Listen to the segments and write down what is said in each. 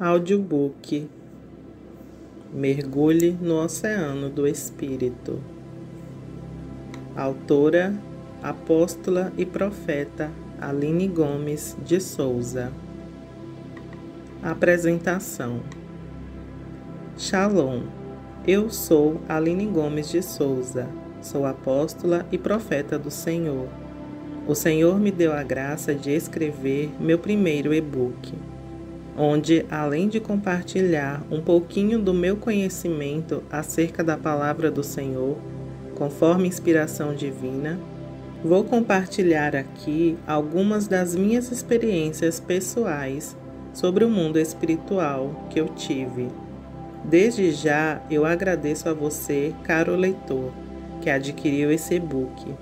Audiobook. Mergulhe no Oceano do Espírito. Autora, apóstola e profeta Aline Gomes de Souza. Apresentação. Shalom. Eu sou Aline Gomes de Souza. Sou apóstola e profeta do Senhor. O Senhor me deu a graça de escrever meu primeiro e-book, onde, além de compartilhar um pouquinho do meu conhecimento acerca da palavra do Senhor, conforme inspiração divina, vou compartilhar aqui algumas das minhas experiências pessoais sobre o mundo espiritual que eu tive. Desde já, eu agradeço a você, caro leitor, que adquiriu esse e-book.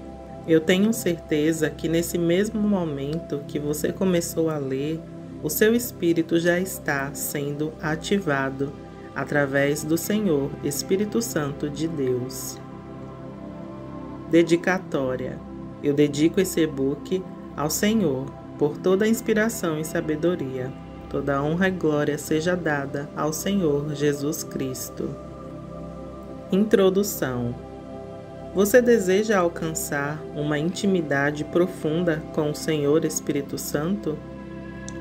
Eu tenho certeza que nesse mesmo momento que você começou a ler, o seu espírito já está sendo ativado através do Senhor Espírito Santo de Deus. Dedicatória. Eu dedico esse e-book ao Senhor por toda a inspiração e sabedoria. Toda a honra e glória seja dada ao Senhor Jesus Cristo. Introdução. Você deseja alcançar uma intimidade profunda com o Senhor Espírito Santo?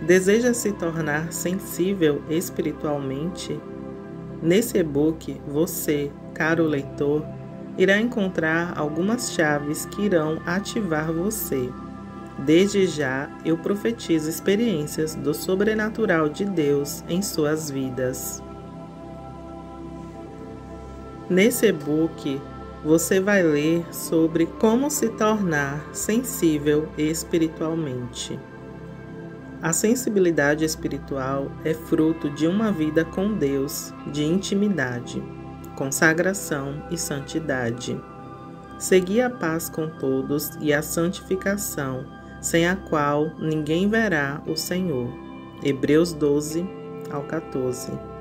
Deseja se tornar sensível espiritualmente? Nesse e-book, você, caro leitor, irá encontrar algumas chaves que irão ativar você. Desde já, eu profetizo experiências do sobrenatural de Deus em suas vidas. Nesse e-book, você vai ler sobre como se tornar sensível espiritualmente. A sensibilidade espiritual é fruto de uma vida com Deus, de intimidade, consagração e santidade. Segui a paz com todos e a santificação, sem a qual ninguém verá o Senhor. Hebreus 12 ao 14.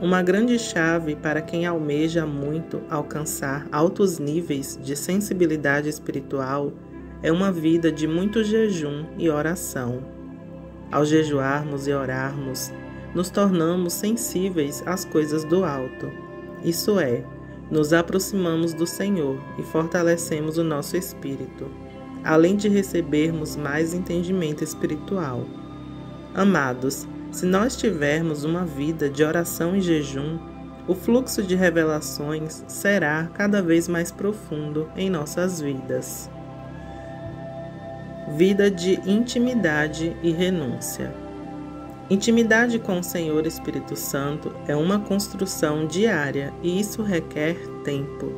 Uma grande chave para quem almeja muito alcançar altos níveis de sensibilidade espiritual é uma vida de muito jejum e oração. Ao jejuarmos e orarmos, nos tornamos sensíveis às coisas do alto. Isso é, nos aproximamos do Senhor e fortalecemos o nosso espírito, além de recebermos mais entendimento espiritual. Amados, se nós tivermos uma vida de oração e jejum, o fluxo de revelações será cada vez mais profundo em nossas vidas. Vida de intimidade e renúncia. Intimidade com o Senhor Espírito Santo é uma construção diária e isso requer tempo.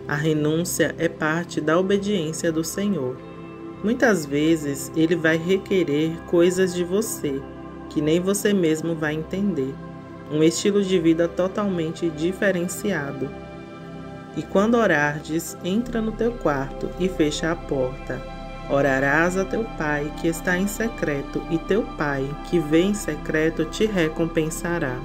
A renúncia é parte da obediência do Senhor. Muitas vezes Ele vai requerer coisas de você que nem você mesmo vai entender. Um estilo de vida totalmente diferenciado. E quando orardes, entra no teu quarto e fecha a porta. Orarás a teu Pai que está em secreto, e teu Pai que vê em secreto te recompensará.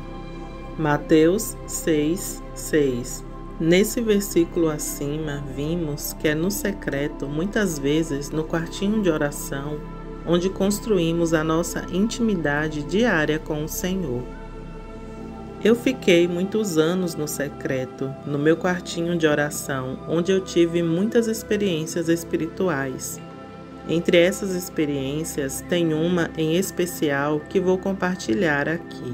Mateus 6:6. Nesse versículo acima, vimos que é no secreto, muitas vezes no quartinho de oração, onde construímos a nossa intimidade diária com o Senhor. Eu fiquei muitos anos no secreto, no meu quartinho de oração, onde eu tive muitas experiências espirituais. Entre essas experiências, tem uma em especial que vou compartilhar aqui.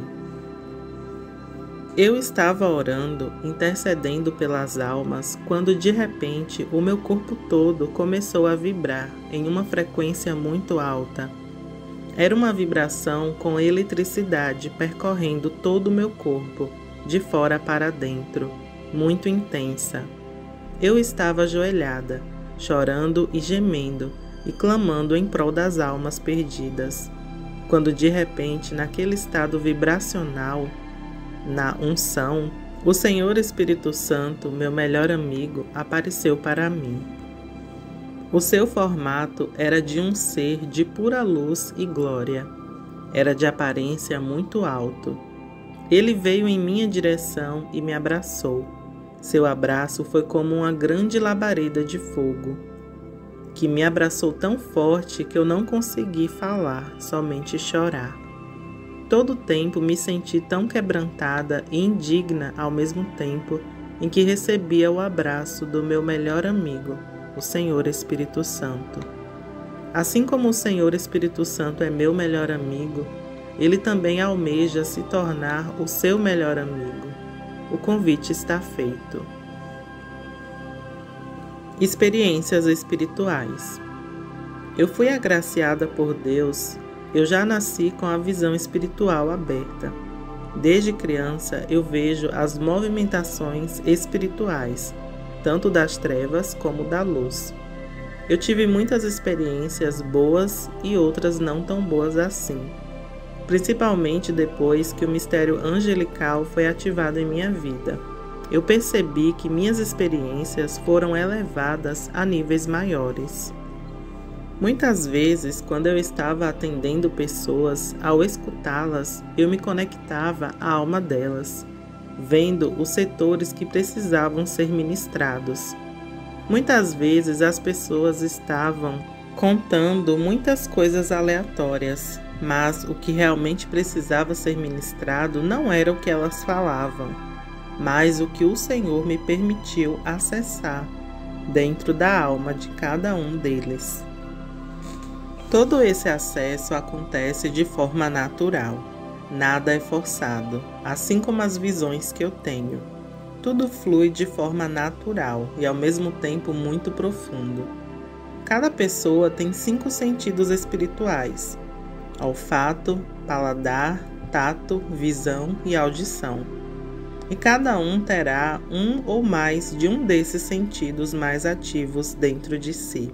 Eu estava orando, intercedendo pelas almas, quando de repente o meu corpo todo começou a vibrar em uma frequência muito alta. Era uma vibração com eletricidade percorrendo todo o meu corpo, de fora para dentro, muito intensa. Eu estava ajoelhada, chorando e gemendo, e clamando em prol das almas perdidas, quando de repente, naquele estado vibracional, na unção, o Senhor Espírito Santo, meu melhor amigo, apareceu para mim. O seu formato era de um ser de pura luz e glória. Era de aparência muito alto. Ele veio em minha direção e me abraçou. Seu abraço foi como uma grande labareda de fogo, que me abraçou tão forte que eu não consegui falar, somente chorar. todo tempo me senti tão quebrantada e indigna ao mesmo tempo em que recebia o abraço do meu melhor amigo, o Senhor Espírito Santo. Assim como o Senhor Espírito Santo é meu melhor amigo, ele também almeja se tornar o seu melhor amigo. O convite está feito. Experiências espirituais. Eu fui agraciada por Deus. Eu já nasci com a visão espiritual aberta. Desde criança eu vejo as movimentações espirituais, tanto das trevas como da luz. Eu tive muitas experiências boas e outras não tão boas assim, principalmente depois que o mistério angelical foi ativado em minha vida. Eu percebi que minhas experiências foram elevadas a níveis maiores. Muitas vezes, quando eu estava atendendo pessoas, ao escutá-las, eu me conectava à alma delas, vendo os setores que precisavam ser ministrados. Muitas vezes as pessoas estavam contando muitas coisas aleatórias, mas o que realmente precisava ser ministrado não era o que elas falavam, mas o que o Senhor me permitiu acessar dentro da alma de cada um deles. Todo esse acesso acontece de forma natural, nada é forçado, assim como as visões que eu tenho. Tudo flui de forma natural e ao mesmo tempo muito profundo. Cada pessoa tem 5 sentidos espirituais: olfato, paladar, tato, visão e audição. E cada um terá um ou mais de um desses sentidos mais ativos dentro de si.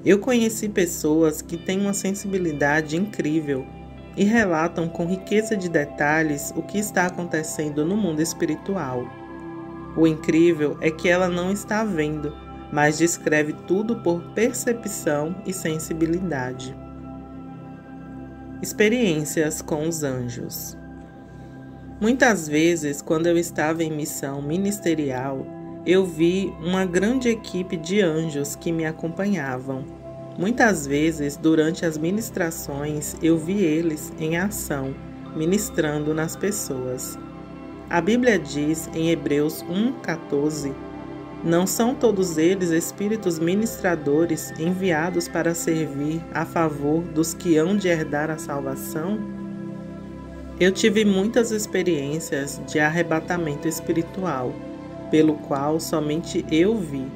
Eu conheci pessoas que têm uma sensibilidade incrível e relatam com riqueza de detalhes o que está acontecendo no mundo espiritual. O incrível é que ela não está vendo, mas descreve tudo por percepção e sensibilidade. Experiências com os anjos. Muitas vezes, quando eu estava em missão ministerial, eu vi uma grande equipe de anjos que me acompanhavam. Muitas vezes, durante as ministrações, eu vi eles em ação, ministrando nas pessoas. A Bíblia diz em Hebreus 1,14: não são todos eles espíritos ministradores enviados para servir a favor dos que hão de herdar a salvação? Eu tive muitas experiências de arrebatamento espiritual, pelo qual somente eu vi,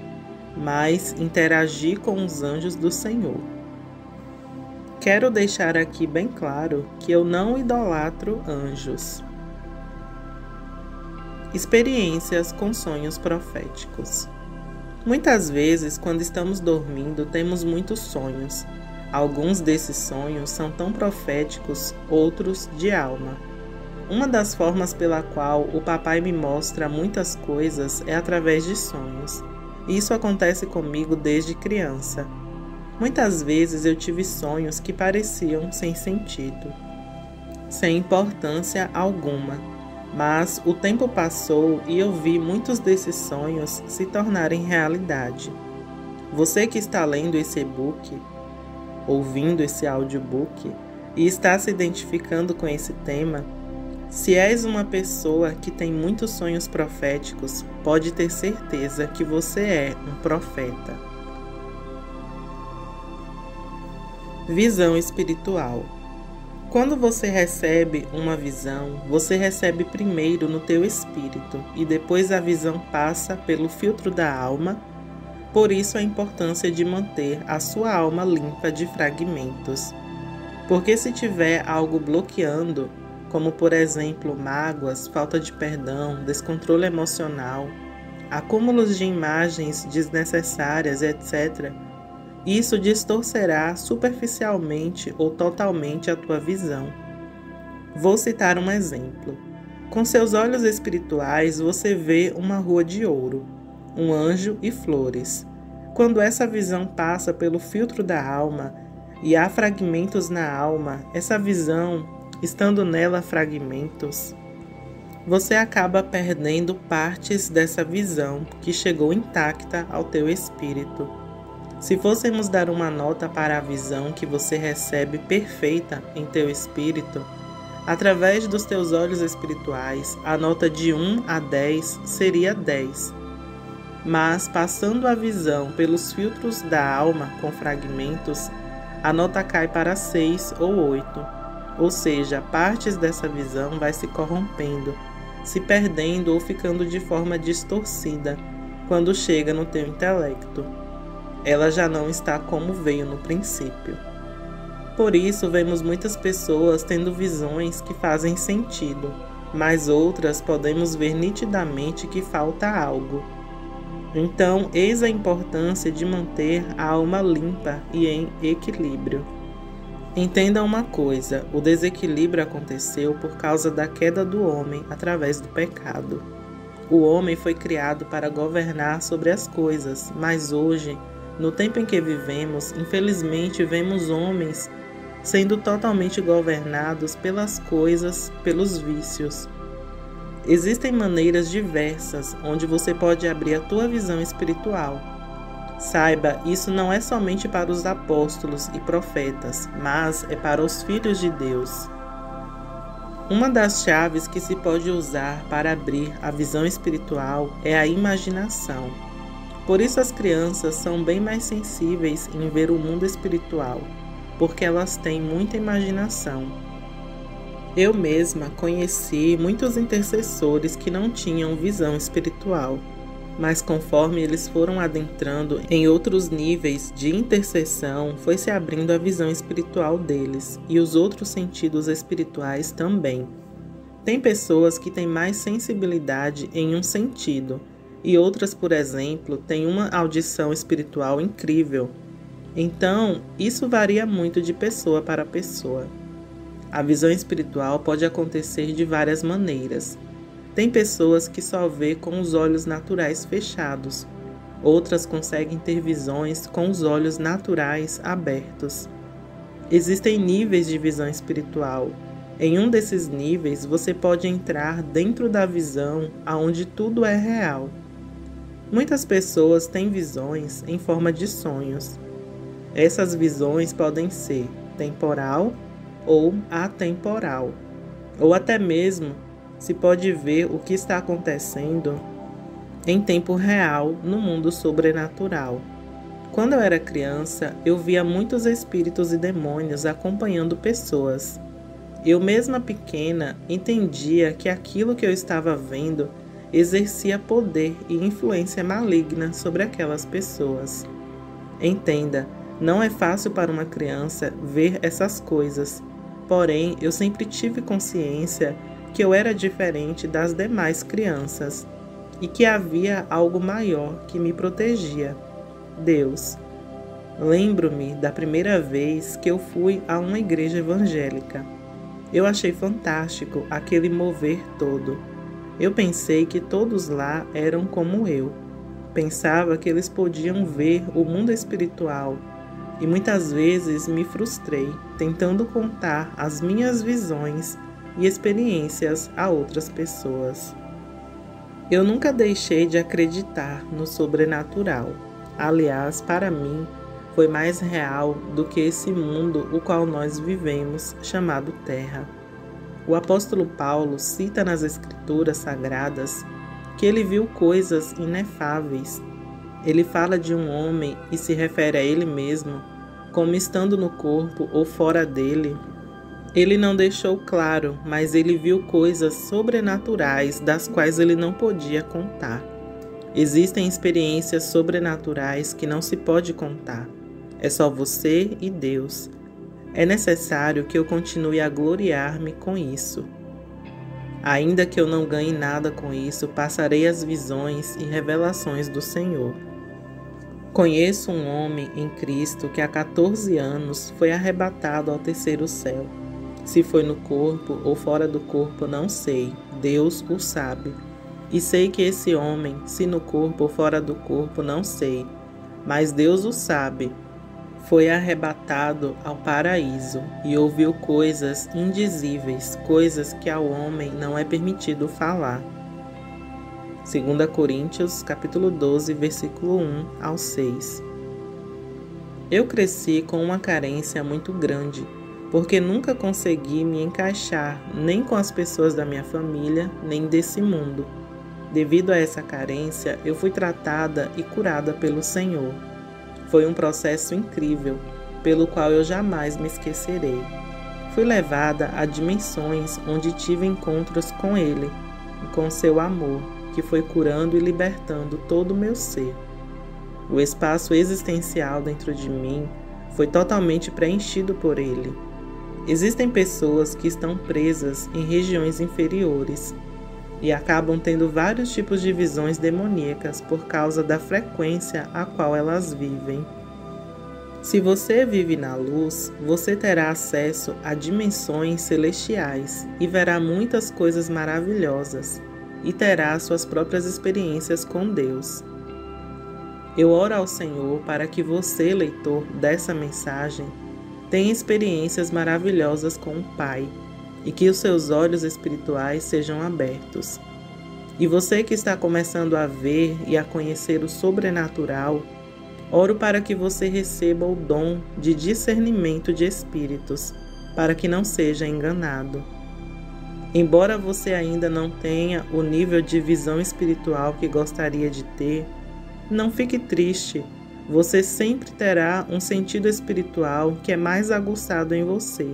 mas interagi com os anjos do Senhor. Quero deixar aqui bem claro que eu não idolatro anjos. Experiências com sonhos proféticos. Muitas vezes, quando estamos dormindo, temos muitos sonhos. Alguns desses sonhos são tão proféticos, outros de alma. Uma das formas pela qual o papai me mostra muitas coisas é através de sonhos. Isso acontece comigo desde criança. Muitas vezes eu tive sonhos que pareciam sem sentido, sem importância alguma, mas o tempo passou e eu vi muitos desses sonhos se tornarem realidade. Você que está lendo esse e-book, ouvindo esse audiobook e está se identificando com esse tema, se és uma pessoa que tem muitos sonhos proféticos, pode ter certeza que você é um profeta. Visão espiritual. Quando você recebe uma visão, você recebe primeiro no teu espírito e depois a visão passa pelo filtro da alma. Por isso a importância de manter a sua alma limpa de fragmentos. Porque se tiver algo bloqueando, como por exemplo mágoas, falta de perdão, descontrole emocional, acúmulos de imagens desnecessárias, etc., isso distorcerá superficialmente ou totalmente a tua visão. Vou citar um exemplo. Com seus olhos espirituais você vê uma rua de ouro, um anjo e flores. Quando essa visão passa pelo filtro da alma e há fragmentos na alma, essa visão, estando nela fragmentos, você acaba perdendo partes dessa visão que chegou intacta ao teu espírito. Se fôssemos dar uma nota para a visão que você recebe perfeita em teu espírito, Através dos teus olhos espirituais, a nota de 1 a 10 seria 10. Mas, passando a visão pelos filtros da alma com fragmentos, a nota cai para 6 ou 8. Ou seja, partes dessa visão vai se corrompendo, se perdendo ou ficando de forma distorcida quando chega no teu intelecto. Ela já não está como veio no princípio. Por isso, vemos muitas pessoas tendo visões que fazem sentido, mas outras podemos ver nitidamente que falta algo. Então, eis a importância de manter a alma limpa e em equilíbrio. Entenda uma coisa: o desequilíbrio aconteceu por causa da queda do homem através do pecado. O homem foi criado para governar sobre as coisas, mas hoje, no tempo em que vivemos, infelizmente vemos homens sendo totalmente governados pelas coisas, pelos vícios. Existem maneiras diversas onde você pode abrir a tua visão espiritual. Saiba, isso não é somente para os apóstolos e profetas, mas é para os filhos de Deus. Uma das chaves que se pode usar para abrir a visão espiritual é a imaginação. Por isso as crianças são bem mais sensíveis em ver o mundo espiritual, porque elas têm muita imaginação. Eu mesma conheci muitos intercessores que não tinham visão espiritual, mas conforme eles foram adentrando em outros níveis de intercessão, foi se abrindo a visão espiritual deles e os outros sentidos espirituais também. Tem pessoas que têm mais sensibilidade em um sentido, e outras, por exemplo, têm uma audição espiritual incrível. Então, isso varia muito de pessoa para pessoa. A visão espiritual pode acontecer de várias maneiras. Tem pessoas que só vê com os olhos naturais fechados. Outras conseguem ter visões com os olhos naturais abertos. Existem níveis de visão espiritual. Em um desses níveis, você pode entrar dentro da visão onde tudo é real. Muitas pessoas têm visões em forma de sonhos. Essas visões podem ser temporal ou atemporal, ou até mesmo se pode ver o que está acontecendo em tempo real no mundo sobrenatural. Quando eu era criança, eu via muitos espíritos e demônios acompanhando pessoas. Eu mesma pequena entendia que aquilo que eu estava vendo exercia poder e influência maligna sobre aquelas pessoas. Entenda, não é fácil para uma criança ver essas coisas, porém eu sempre tive consciência que eu era diferente das demais crianças e que havia algo maior que me protegia, Deus. Lembro-me da primeira vez que eu fui a uma igreja evangélica. Eu achei fantástico aquele mover todo. Eu pensei que todos lá eram como eu. Pensava que eles podiam ver o mundo espiritual e muitas vezes me frustrei tentando contar as minhas visões e experiências a outras pessoas. Eu nunca deixei de acreditar no sobrenatural. Aliás, para mim, foi mais real do que esse mundo o qual nós vivemos, chamado Terra. O apóstolo Paulo cita nas Escrituras Sagradas que ele viu coisas inefáveis. Ele fala de um homem e se refere a ele mesmo como estando no corpo ou fora dele. Ele não deixou claro, mas ele viu coisas sobrenaturais das quais ele não podia contar. Existem experiências sobrenaturais que não se pode contar. É só você e Deus. É necessário que eu continue a gloriar-me com isso. Ainda que eu não ganhe nada com isso, passarei as visões e revelações do Senhor. Conheço um homem em Cristo que há 14 anos foi arrebatado ao terceiro céu. Se foi no corpo ou fora do corpo, não sei. Deus o sabe. E sei que esse homem, se no corpo ou fora do corpo, não sei. Mas Deus o sabe. Foi arrebatado ao paraíso e ouviu coisas indizíveis, coisas que ao homem não é permitido falar. 2 Coríntios, capítulo 12, versículo 1 ao 6. Eu cresci com uma carência muito grande, porque nunca consegui me encaixar nem com as pessoas da minha família, nem desse mundo. Devido a essa carência, eu fui tratada e curada pelo Senhor. Foi um processo incrível, pelo qual eu jamais me esquecerei. Fui levada a dimensões onde tive encontros com Ele, e com seu amor, que foi curando e libertando todo o meu ser. O espaço existencial dentro de mim foi totalmente preenchido por Ele. Existem pessoas que estão presas em regiões inferiores e acabam tendo vários tipos de visões demoníacas por causa da frequência a qual elas vivem. Se você vive na luz, você terá acesso a dimensões celestiais e verá muitas coisas maravilhosas e terá suas próprias experiências com Deus. Eu oro ao Senhor para que você, leitor dessa mensagem, tenha experiências maravilhosas com o Pai e que os seus olhos espirituais sejam abertos. E você que está começando a ver e a conhecer o sobrenatural, oro para que você receba o dom de discernimento de espíritos, para que não seja enganado. Embora você ainda não tenha o nível de visão espiritual que gostaria de ter, não fique triste. Você sempre terá um sentido espiritual que é mais aguçado em você.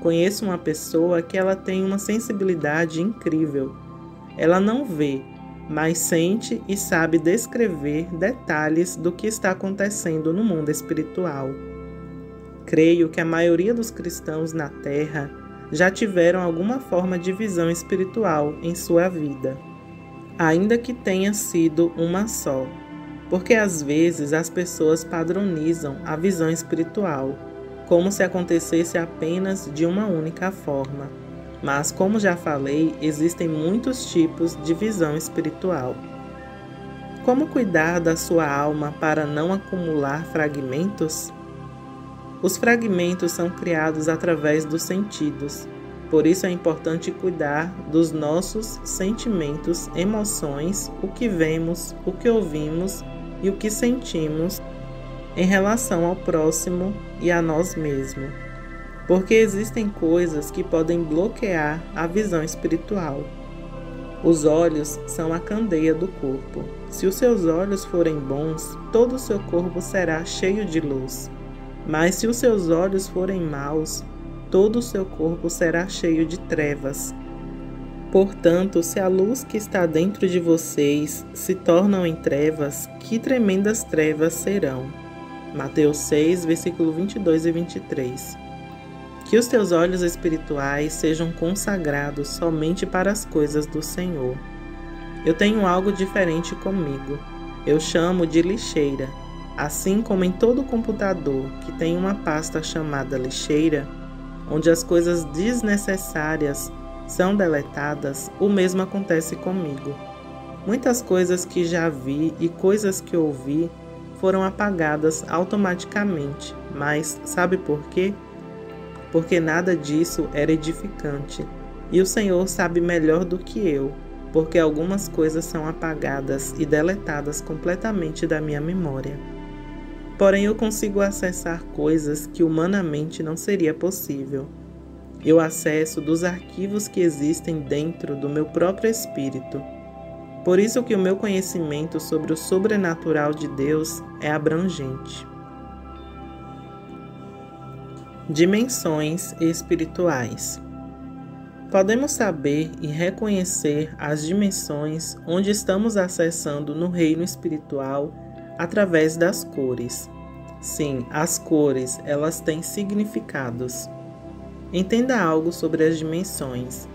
Conheço uma pessoa que ela tem uma sensibilidade incrível. Ela não vê, mas sente e sabe descrever detalhes do que está acontecendo no mundo espiritual. Creio que a maioria dos cristãos na Terra já tiveram alguma forma de visão espiritual em sua vida, ainda que tenha sido uma só, porque às vezes as pessoas padronizam a visão espiritual, como se acontecesse apenas de uma única forma. Mas, como já falei, existem muitos tipos de visão espiritual. Como cuidar da sua alma para não acumular fragmentos? Os fragmentos são criados através dos sentidos. Por isso é importante cuidar dos nossos sentimentos, emoções, o que vemos, o que ouvimos e o que sentimos em relação ao próximo e a nós mesmos. Porque existem coisas que podem bloquear a visão espiritual. Os olhos são a candeia do corpo. Se os seus olhos forem bons, todo o seu corpo será cheio de luz. Mas se os seus olhos forem maus, todo o seu corpo será cheio de trevas. Portanto, se a luz que está dentro de vocês se tornam em trevas, que tremendas trevas serão. Mateus 6, versículo 22 e 23. Que os teus olhos espirituais sejam consagrados somente para as coisas do Senhor. Eu tenho algo diferente comigo. Eu chamo de lixeira. Assim como em todo computador que tem uma pasta chamada lixeira, onde as coisas desnecessárias são deletadas, o mesmo acontece comigo. Muitas coisas que já vi e coisas que ouvi foram apagadas automaticamente, mas sabe por quê? Porque nada disso era edificante. E o Senhor sabe melhor do que eu, porque algumas coisas são apagadas e deletadas completamente da minha memória. Porém, eu consigo acessar coisas que humanamente não seria possível. Eu acesso dos arquivos que existem dentro do meu próprio espírito. Por isso que o meu conhecimento sobre o sobrenatural de Deus é abrangente. Dimensões espirituais. Podemos saber e reconhecer as dimensões onde estamos acessando no reino espiritual através das cores. Sim, as cores, elas têm significados. Entenda algo sobre as dimensões.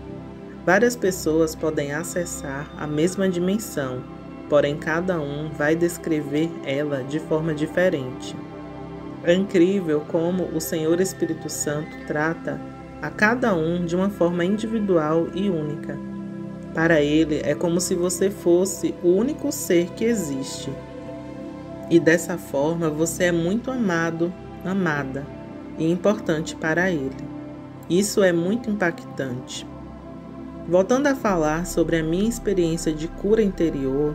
Várias pessoas podem acessar a mesma dimensão, porém cada um vai descrever ela de forma diferente. É incrível como o Senhor Espírito Santo trata a cada um de uma forma individual e única. Para Ele é como se você fosse o único ser que existe. E dessa forma você é muito amado, amada e importante para Ele. Isso é muito impactante. Voltando a falar sobre a minha experiência de cura interior,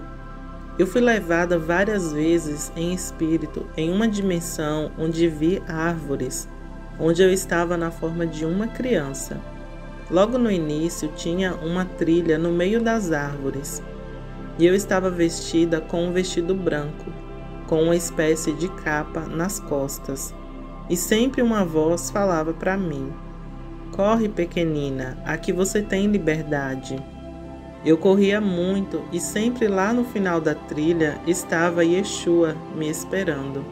eu fui levada várias vezes em espírito em uma dimensão onde vi árvores onde eu estava na forma de uma criança. Logo no início tinha uma trilha no meio das árvores, e eu estava vestida com um vestido branco, com uma espécie de capa nas costas, e sempre uma voz falava para mim: "Corre, pequenina, aqui você tem liberdade." Eu corria muito e sempre lá no final da trilha estava Yeshua me esperando.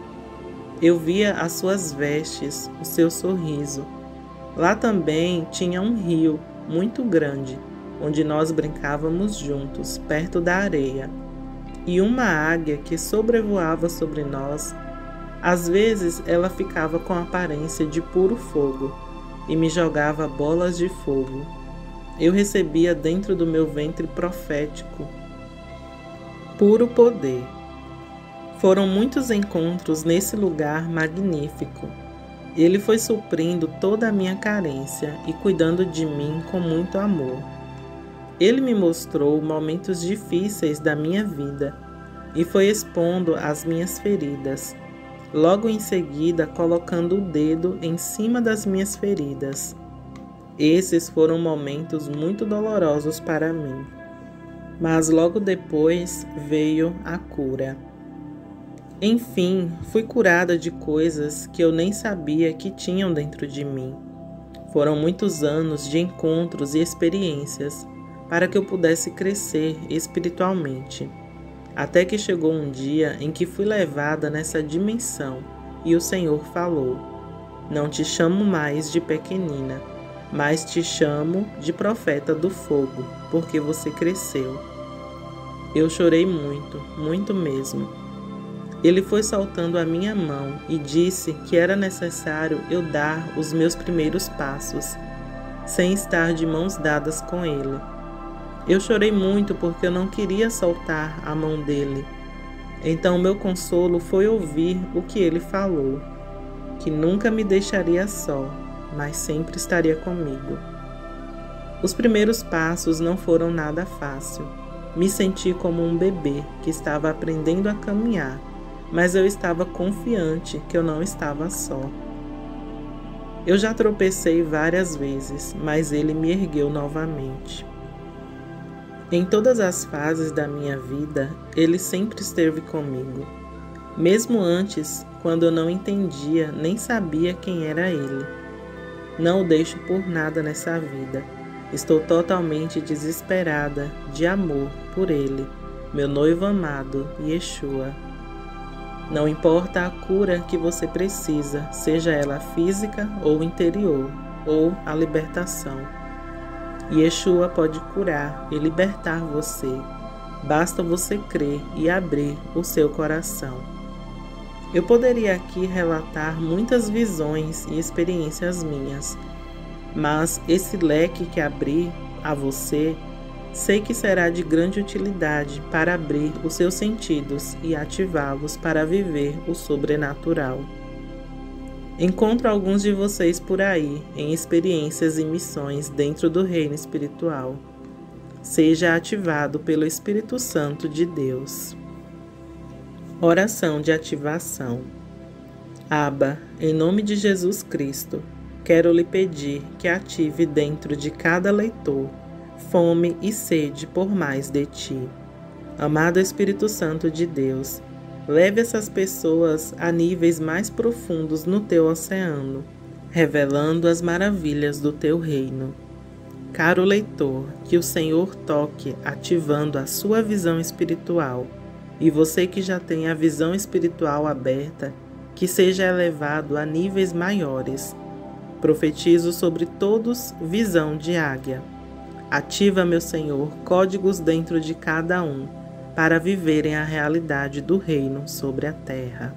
Eu via as suas vestes, o seu sorriso. Lá também tinha um rio muito grande, onde nós brincávamos juntos, perto da areia. E uma águia que sobrevoava sobre nós. Às vezes ela ficava com a aparência de puro fogo e me jogava bolas de fogo. Eu recebia dentro do meu ventre profético puro poder. Foram muitos encontros nesse lugar magnífico. Ele foi suprindo toda a minha carência e cuidando de mim com muito amor. Ele me mostrou momentos difíceis da minha vida e foi expondo as minhas feridas. Logo em seguida, colocando o dedo em cima das minhas feridas. Esses foram momentos muito dolorosos para mim, mas logo depois veio a cura. Enfim, fui curada de coisas que eu nem sabia que tinham dentro de mim. Foram muitos anos de encontros e experiências para que eu pudesse crescer espiritualmente, até que chegou um dia em que fui levada nessa dimensão e o Senhor falou: "Não te chamo mais de pequenina, mas te chamo de profeta do fogo, porque você cresceu." Eu chorei muito, muito mesmo. Ele foi soltando a minha mão e disse que era necessário eu dar os meus primeiros passos, sem estar de mãos dadas com ele. Eu chorei muito porque eu não queria soltar a mão dele. Então meu consolo foi ouvir o que ele falou, que nunca me deixaria só, mas sempre estaria comigo. Os primeiros passos não foram nada fácil. Me senti como um bebê que estava aprendendo a caminhar, mas eu estava confiante que eu não estava só. Eu já tropecei várias vezes, mas ele me ergueu novamente. Em todas as fases da minha vida, ele sempre esteve comigo. Mesmo antes, quando eu não entendia nem sabia quem era ele. Não o deixo por nada nessa vida. Estou totalmente desesperada de amor por ele, meu noivo amado, Yeshua. Não importa a cura que você precisa, seja ela física ou interior, ou a libertação. Yeshua pode curar e libertar você. Basta você crer e abrir o seu coração. Eu poderia aqui relatar muitas visões e experiências minhas, mas esse leque que abri a você, sei que será de grande utilidade para abrir os seus sentidos e ativá-los para viver o sobrenatural. Encontro alguns de vocês por aí em experiências e missões dentro do reino espiritual. Seja ativado pelo Espírito Santo de Deus. Oração de ativação. Abba, em nome de Jesus Cristo, quero lhe pedir que ative dentro de cada leitor fome e sede por mais de ti. Amado Espírito Santo de Deus, leve essas pessoas a níveis mais profundos no teu oceano, revelando as maravilhas do teu reino. Caro leitor, que o Senhor toque ativando a sua visão espiritual, e você que já tem a visão espiritual aberta, que seja elevado a níveis maiores. Profetizo sobre todos visão de águia. Ativa, meu Senhor, códigos dentro de cada um, para viverem a realidade do reino sobre a terra.